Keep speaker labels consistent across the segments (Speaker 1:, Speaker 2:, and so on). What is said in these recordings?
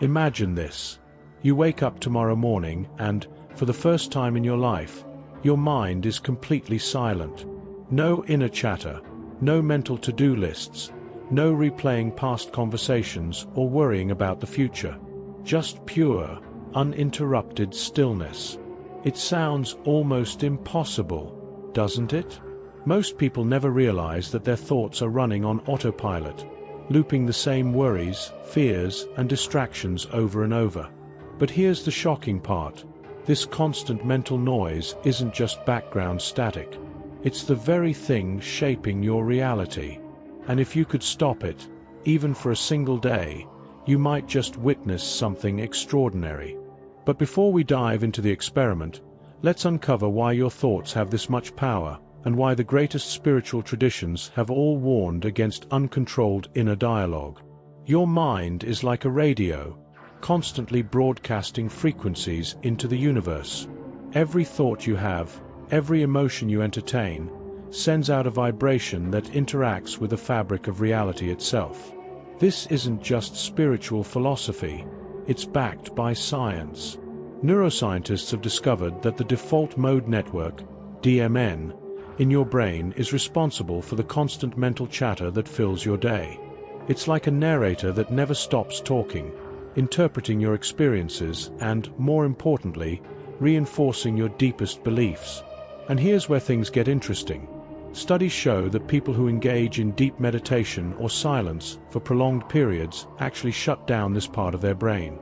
Speaker 1: Imagine this. You wake up tomorrow morning and, for the first time in your life, your mind is completely silent. No inner chatter, no mental to-do lists, no replaying past conversations or worrying about the future. Just pure, uninterrupted stillness. It sounds almost impossible, doesn't it? Most people never realize that their thoughts are running on autopilot, looping the same worries, fears, and distractions over and over. But here's the shocking part. This constant mental noise isn't just background static. It's the very thing shaping your reality. And if you could stop it, even for a single day, you might just witness something extraordinary. But before we dive into the experiment, let's uncover why your thoughts have this much power, and why the greatest spiritual traditions have all warned against uncontrolled inner dialogue. Your mind is like a radio, constantly broadcasting frequencies into the universe. Every thought you have, every emotion you entertain, sends out a vibration that interacts with the fabric of reality itself. This isn't just spiritual philosophy, it's backed by science. Neuroscientists have discovered that the default mode network, DMN, in your brain is responsible for the constant mental chatter that fills your day. It's like a narrator that never stops talking, interpreting your experiences and, more importantly, reinforcing your deepest beliefs. And here's where things get interesting. Studies show that people who engage in deep meditation or silence for prolonged periods actually shut down this part of their brain.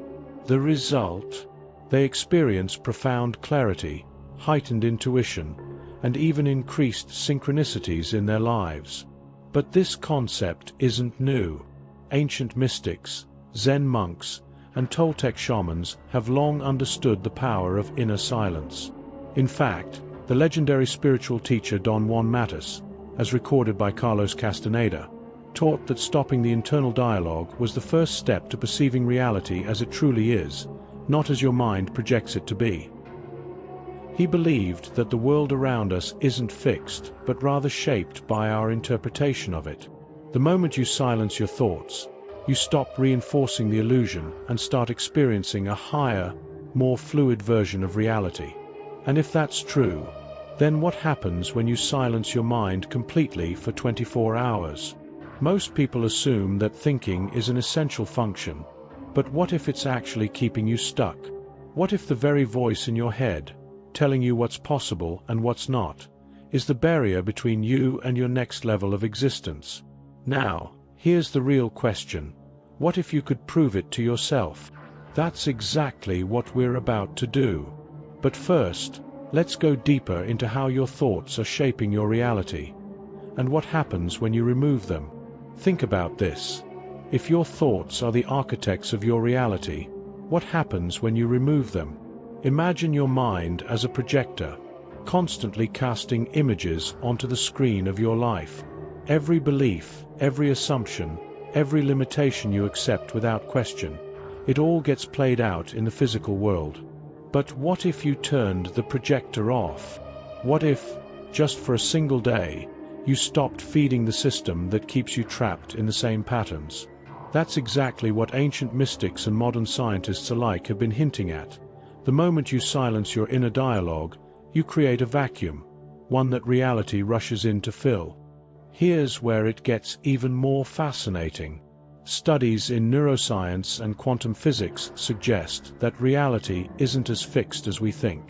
Speaker 1: The result? They experience profound clarity, heightened intuition, and even increased synchronicities in their lives. But this concept isn't new. Ancient mystics, Zen monks, and Toltec shamans have long understood the power of inner silence. In fact, the legendary spiritual teacher Don Juan Matus, as recorded by Carlos Castaneda, taught that stopping the internal dialogue was the first step to perceiving reality as it truly is, not as your mind projects it to be. He believed that the world around us isn't fixed, but rather shaped by our interpretation of it. The moment you silence your thoughts, you stop reinforcing the illusion and start experiencing a higher, more fluid version of reality. And if that's true, then what happens when you silence your mind completely for 24 hours? Most people assume that thinking is an essential function, but what if it's actually keeping you stuck? What if the very voice in your head, telling you what's possible and what's not, is the barrier between you and your next level of existence? Now, here's the real question. What if you could prove it to yourself? That's exactly what we're about to do. But first, let's go deeper into how your thoughts are shaping your reality, and what happens when you remove them. Think about this. If your thoughts are the architects of your reality, what happens when you remove them? Imagine your mind as a projector, constantly casting images onto the screen of your life. Every belief, every assumption, every limitation you accept without question, it all gets played out in the physical world. But what if you turned the projector off? What if, just for a single day, you stopped feeding the system that keeps you trapped in the same patterns? That's exactly what ancient mystics and modern scientists alike have been hinting at. The moment you silence your inner dialogue, you create a vacuum, one that reality rushes in to fill. Here's where it gets even more fascinating. Studies in neuroscience and quantum physics suggest that reality isn't as fixed as we think.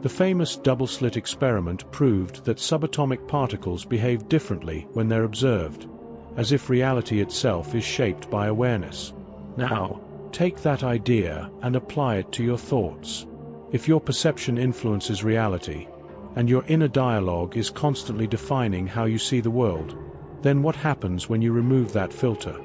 Speaker 1: The famous double-slit experiment proved that subatomic particles behave differently when they're observed, as if reality itself is shaped by awareness. Now, take that idea and apply it to your thoughts. If your perception influences reality, and your inner dialogue is constantly defining how you see the world, then what happens when you remove that filter?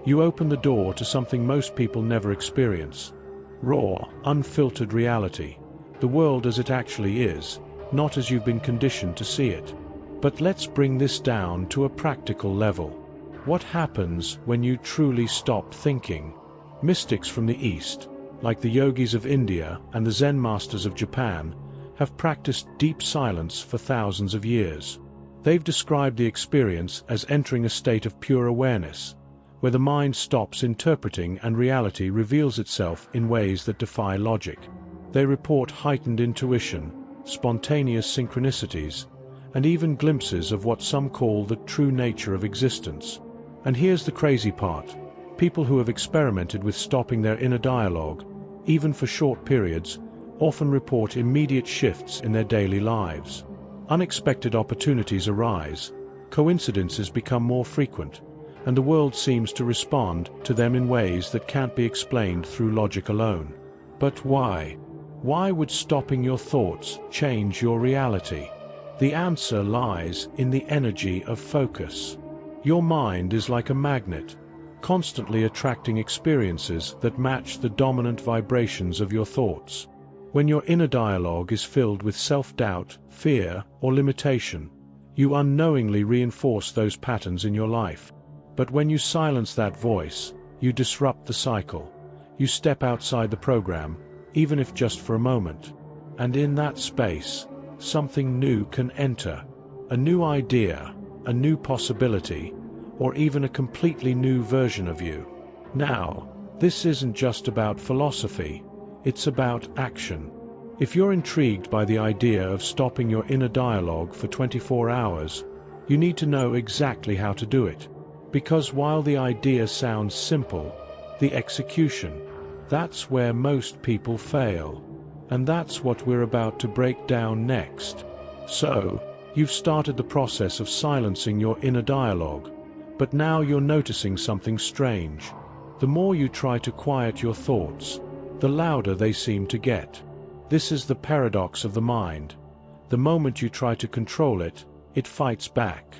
Speaker 1: You open the door to something most people never experience. Raw, unfiltered reality. The world as it actually is, not as you've been conditioned to see it. But let's bring this down to a practical level. What happens when you truly stop thinking? Mystics from the East, like the yogis of India and the Zen masters of Japan, have practiced deep silence for thousands of years. They've described the experience as entering a state of pure awareness, where the mind stops interpreting and reality reveals itself in ways that defy logic. They report heightened intuition, spontaneous synchronicities, and even glimpses of what some call the true nature of existence. And here's the crazy part. People who have experimented with stopping their inner dialogue, even for short periods, often report immediate shifts in their daily lives. Unexpected opportunities arise, coincidences become more frequent, and the world seems to respond to them in ways that can't be explained through logic alone. But why? Why would stopping your thoughts change your reality? The answer lies in the energy of focus. Your mind is like a magnet, constantly attracting experiences that match the dominant vibrations of your thoughts. When your inner dialogue is filled with self-doubt, fear, or limitation, you unknowingly reinforce those patterns in your life. But when you silence that voice, you disrupt the cycle. You step outside the program, even if just for a moment. And in that space, something new can enter. A new idea, a new possibility, or even a completely new version of you. Now, this isn't just about philosophy, it's about action. If you're intrigued by the idea of stopping your inner dialogue for 24 hours, you need to know exactly how to do it. Because while the idea sounds simple, the execution, that's where most people fail. And that's what we're about to break down next. So, you've started the process of silencing your inner dialogue, but now you're noticing something strange. The more you try to quiet your thoughts, the louder they seem to get. This is the paradox of the mind. The moment you try to control it, it fights back.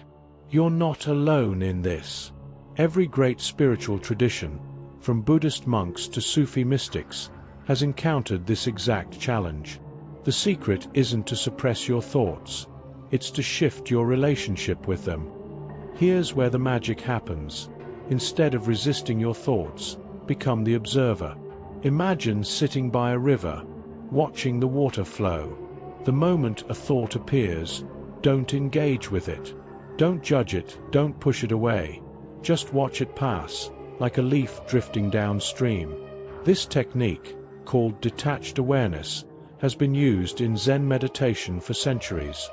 Speaker 1: You're not alone in this. Every great spiritual tradition, from Buddhist monks to Sufi mystics, has encountered this exact challenge. The secret isn't to suppress your thoughts, it's to shift your relationship with them. Here's where the magic happens. Instead of resisting your thoughts, become the observer. Imagine sitting by a river, watching the water flow. The moment a thought appears, don't engage with it. Don't judge it, don't push it away. Just watch it pass, like a leaf drifting downstream. This technique, called detached awareness, has been used in Zen meditation for centuries.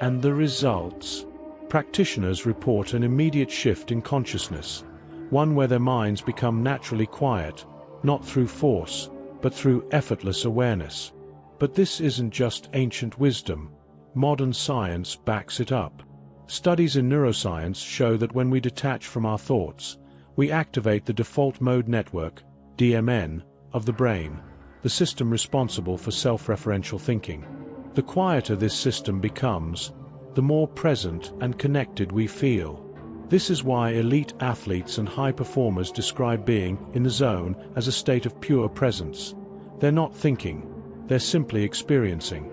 Speaker 1: And the results? Practitioners report an immediate shift in consciousness, one where their minds become naturally quiet, not through force, but through effortless awareness. But this isn't just ancient wisdom. Modern science backs it up. Studies in neuroscience show that when we detach from our thoughts, we activate the default mode network, DMN, of the brain, the system responsible for self-referential thinking. The quieter this system becomes, the more present and connected we feel. This is why elite athletes and high performers describe being in the zone as a state of pure presence. They're not thinking, they're simply experiencing.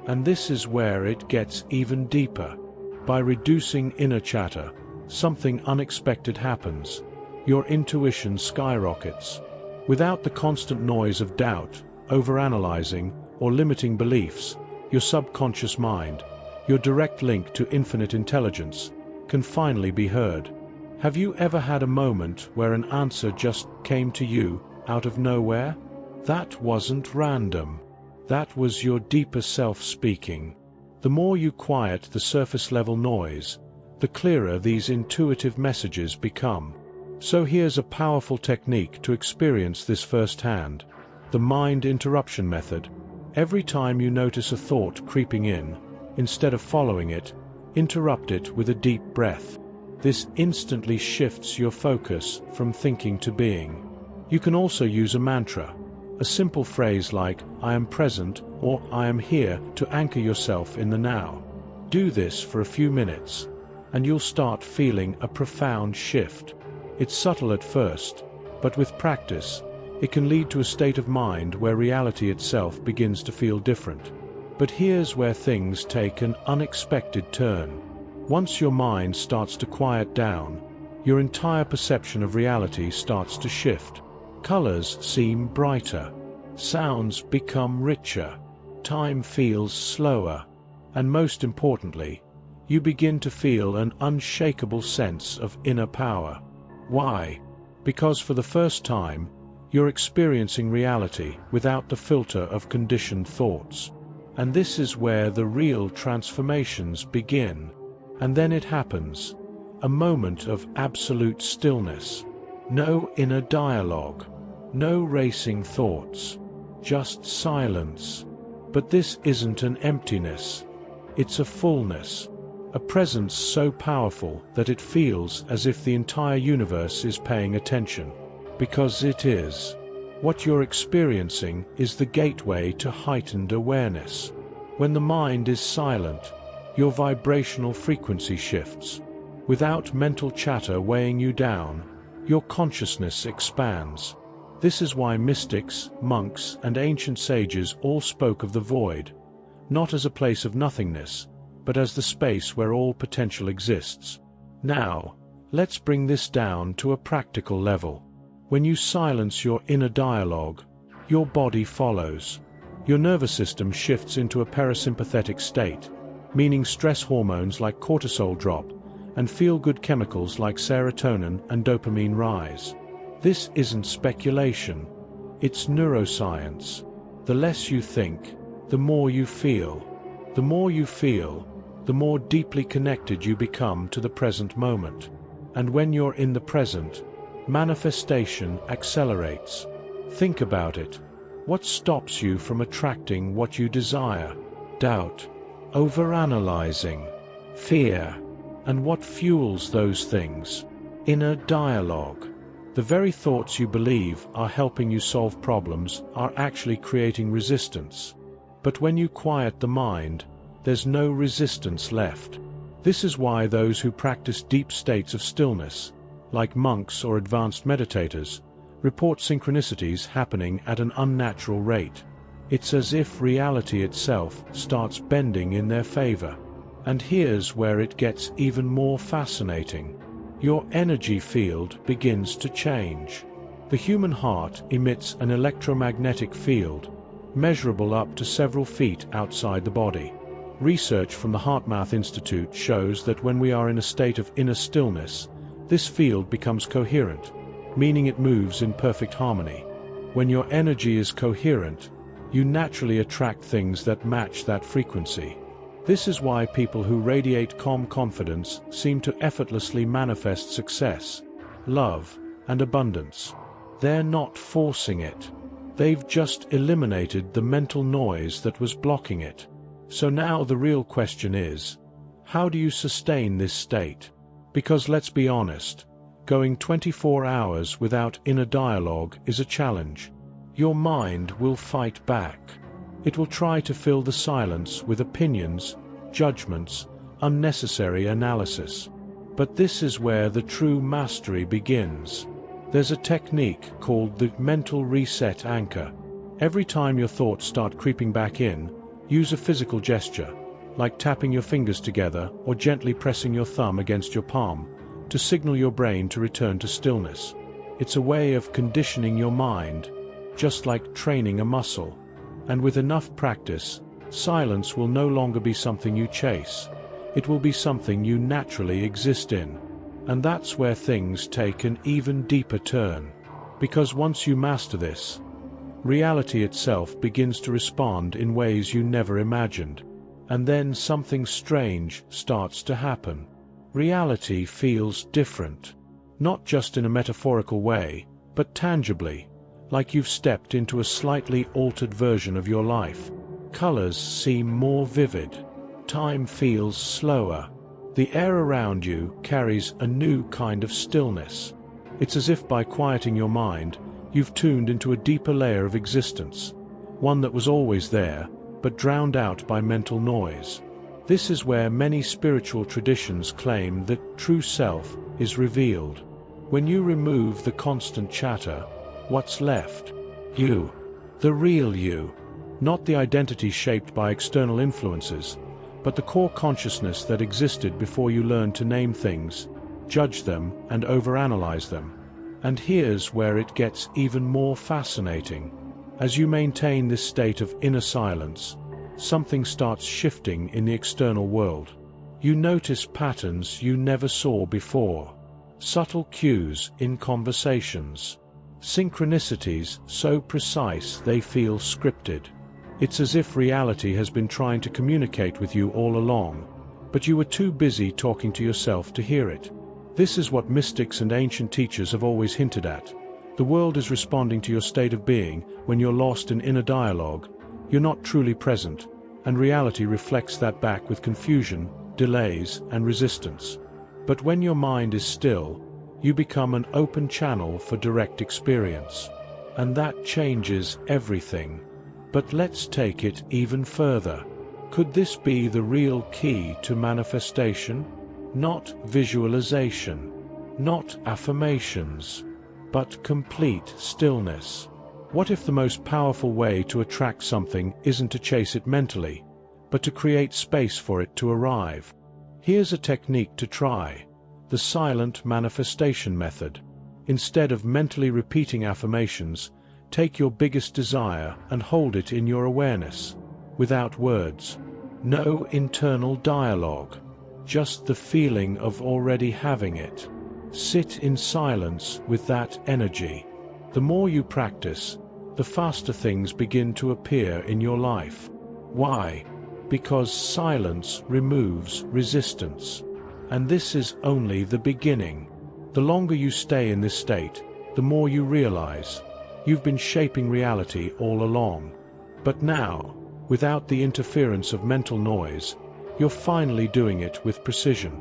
Speaker 1: And this is where it gets even deeper. By reducing inner chatter, something unexpected happens. Your intuition skyrockets. Without the constant noise of doubt, overanalyzing, or limiting beliefs, your subconscious mind, your direct link to infinite intelligence, can finally be heard. Have you ever had a moment where an answer just came to you out of nowhere? That wasn't random. That was your deeper self speaking. The more you quiet the surface-level noise, the clearer these intuitive messages become. So here's a powerful technique to experience this firsthand: the mind interruption method. Every time you notice a thought creeping in, instead of following it, interrupt it with a deep breath. This instantly shifts your focus from thinking to being. You can also use a mantra, a simple phrase like, "I am present," or "I am here," to anchor yourself in the now. Do this for a few minutes, and you'll start feeling a profound shift. It's subtle at first, but with practice, it can lead to a state of mind where reality itself begins to feel different. But here's where things take an unexpected turn. Once your mind starts to quiet down, your entire perception of reality starts to shift. Colors seem brighter, sounds become richer, time feels slower, and most importantly, you begin to feel an unshakable sense of inner power. Why? Because for the first time, you're experiencing reality without the filter of conditioned thoughts. And this is where the real transformations begin. And then it happens. A moment of absolute stillness. No inner dialogue. No racing thoughts. Just silence. But this isn't an emptiness. It's a fullness. A presence so powerful that it feels as if the entire universe is paying attention. Because it is. What you're experiencing is the gateway to heightened awareness. When the mind is silent, your vibrational frequency shifts. Without mental chatter weighing you down, your consciousness expands. This is why mystics, monks, and ancient sages all spoke of the void, not as a place of nothingness, but as the space where all potential exists. Now, let's bring this down to a practical level. When you silence your inner dialogue, your body follows. Your nervous system shifts into a parasympathetic state, meaning stress hormones like cortisol drop, and feel-good chemicals like serotonin and dopamine rise. This isn't speculation. It's neuroscience. The less you think, the more you feel. The more you feel, the more deeply connected you become to the present moment. And when you're in the present, manifestation accelerates. Think about it. What stops you from attracting what you desire? Doubt, overanalyzing, fear. And what fuels those things? Inner dialogue. The very thoughts you believe are helping you solve problems are actually creating resistance. But when you quiet the mind, there's no resistance left. This is why those who practice deep states of stillness, like monks or advanced meditators, report synchronicities happening at an unnatural rate. It's as if reality itself starts bending in their favor. And here's where it gets even more fascinating. Your energy field begins to change. The human heart emits an electromagnetic field, measurable up to several feet outside the body. Research from the HeartMath Institute shows that when we are in a state of inner stillness, this field becomes coherent, meaning it moves in perfect harmony. When your energy is coherent, you naturally attract things that match that frequency. This is why people who radiate calm confidence seem to effortlessly manifest success, love, and abundance. They're not forcing it. They've just eliminated the mental noise that was blocking it. So now the real question is, how do you sustain this state? Because let's be honest, going 24 hours without inner dialogue is a challenge. Your mind will fight back. It will try to fill the silence with opinions, judgments, unnecessary analysis. But this is where the true mastery begins. There's a technique called the mental reset anchor. Every time your thoughts start creeping back in, use a physical gesture, like tapping your fingers together or gently pressing your thumb against your palm, to signal your brain to return to stillness. It's a way of conditioning your mind, just like training a muscle. And with enough practice, silence will no longer be something you chase. It will be something you naturally exist in. And that's where things take an even deeper turn. Because once you master this, reality itself begins to respond in ways you never imagined. And then something strange starts to happen. Reality feels different. Not just in a metaphorical way, but tangibly. Like you've stepped into a slightly altered version of your life. Colors seem more vivid. Time feels slower. The air around you carries a new kind of stillness. It's as if by quieting your mind, you've tuned into a deeper layer of existence, one that was always there, but drowned out by mental noise. This is where many spiritual traditions claim that true self is revealed. When you remove the constant chatter, what's left? You. The real you. Not the identity shaped by external influences, but the core consciousness that existed before you learned to name things, judge them, and overanalyze them. And here's where it gets even more fascinating. As you maintain this state of inner silence, something starts shifting in the external world. You notice patterns you never saw before. subtle cues in conversations, synchronicities so precise they feel scripted. It's as if reality has been trying to communicate with you all along, but you were too busy talking to yourself to hear it. This is what mystics and ancient teachers have always hinted at. The world is responding to your state of being. When you're lost in inner dialogue, you're not truly present, and reality reflects that back with confusion, delays, and resistance. But when your mind is still, you become an open channel for direct experience. And that changes everything. But let's take it even further. Could this be the real key to manifestation? Not visualization, not affirmations, but complete stillness. What if the most powerful way to attract something isn't to chase it mentally, but to create space for it to arrive? Here's a technique to try: the silent manifestation method. Instead of mentally repeating affirmations, take your biggest desire and hold it in your awareness, without words. No internal dialogue, just the feeling of already having it. Sit in silence with that energy. The more you practice, the faster things begin to appear in your life. Why? Because silence removes resistance. And this is only the beginning. The longer you stay in this state, the more you realize you've been shaping reality all along. But now, without the interference of mental noise, you're finally doing it with precision.